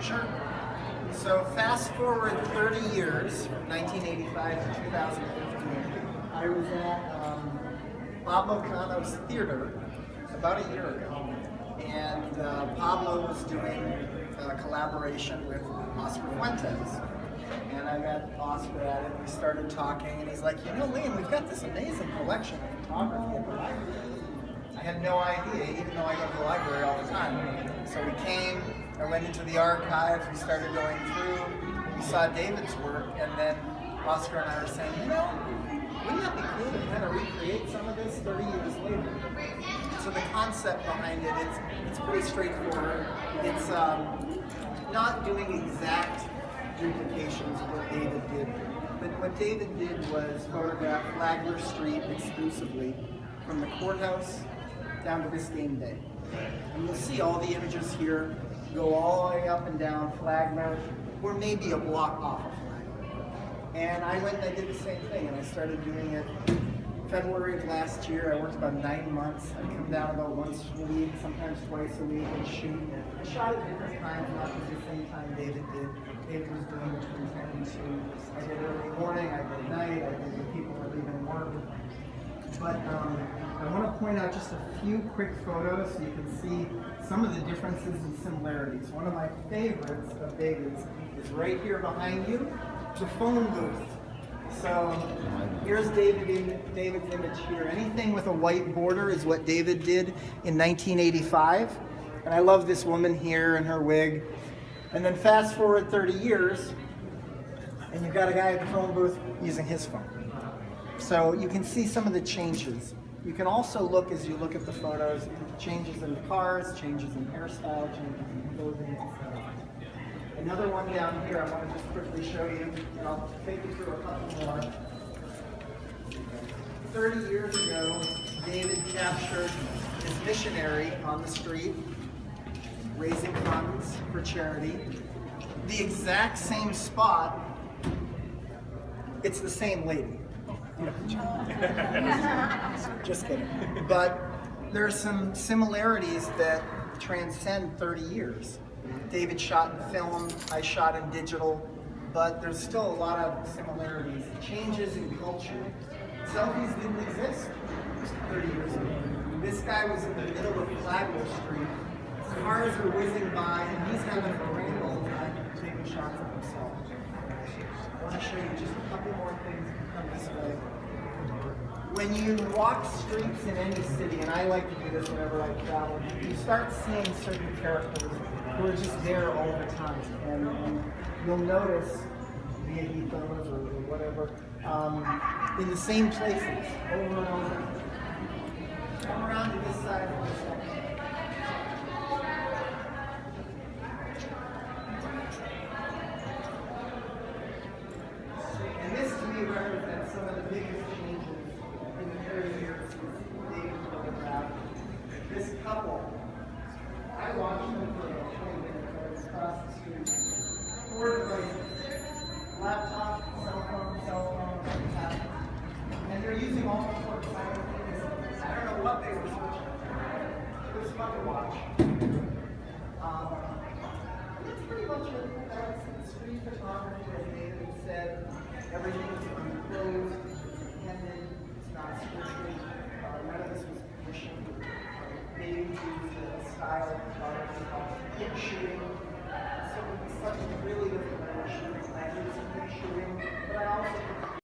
Sure. So fast forward 30 years, from 1985 to 2015, I was at Pablo Cano's theater about a year ago. And Pablo was doing a collaboration with Oscar Fuentes. And I met Oscar at it, and we started talking, and he's like, you know, Liam, we've got this amazing collection of photography at the library. I had no idea, even though I go to the library all the time. So we came, I went into the archives, we started going through, we saw David's work, and then Oscar and I were saying, you know, wouldn't that be cool to kind of recreate some of this 30 years later? So the concept behind it, it's pretty straightforward. It's not doing exact duplications of what David did. But what David did was photograph Flagler Street exclusively from the courthouse down to this game day. And you'll see all the images here go all the way up and down Flagler, or maybe a block off of Flagler. And I went and I did the same thing, and I started doing it February of last year. I worked about 9 months. I'd come down about once a week, sometimes twice a week, and shoot. I shot at different times, not at the same time David did. David was doing between 10 and 2. I did early morning, I did night, I did when people were leaving work. But I want to point out just a few quick photos so you can see some of the differences and similarities. One of my favorites of David's is right here behind you, the phone booth. So here's David's image here. Anything with a white border is what David did in 1985. And I love this woman here in her wig. And then fast forward 30 years, and you've got a guy at the phone booth using his phone. So you can see some of the changes. You can also look, as you look at the photos, changes in the cars, changes in hairstyle, changes in clothing, etc. Another one down here I want to just quickly show you, and I'll take you through a couple more. 30 years ago, David captured his missionary on the street, raising funds for charity. The exact same spot, it's the same lady. Just kidding. But there are some similarities that transcend 30 years. David shot in film, I shot in digital, but there's still a lot of similarities. Changes in culture. Selfies didn't exist 30 years ago. This guy was in the middle of Flagler Street. Cars are whizzing by, and he's having a grand old time taking shots of himself. I want to show you just a couple more things that come this way. When you walk streets in any city, and I like to do this whenever I travel, you start seeing certain characters who are just there all the time. And you'll notice viejitos or whatever in the same places over and over. Come around to this side for a second. And this to me represents some of the biggest changes in the 30 years since David photographed. This couple, I watched them for about 20 minutes. I was across the street. 4 devices. Laptop, cell phone, tablet. And they're using all the sorts of simultaneously. I don't know what they were searching for. It was fun to watch. That's pretty much it. That's street photography, as David said. Everything is unclosed, it's independent, it's not scripted. None of this was commissioned. David used a style of photography called pit shooting.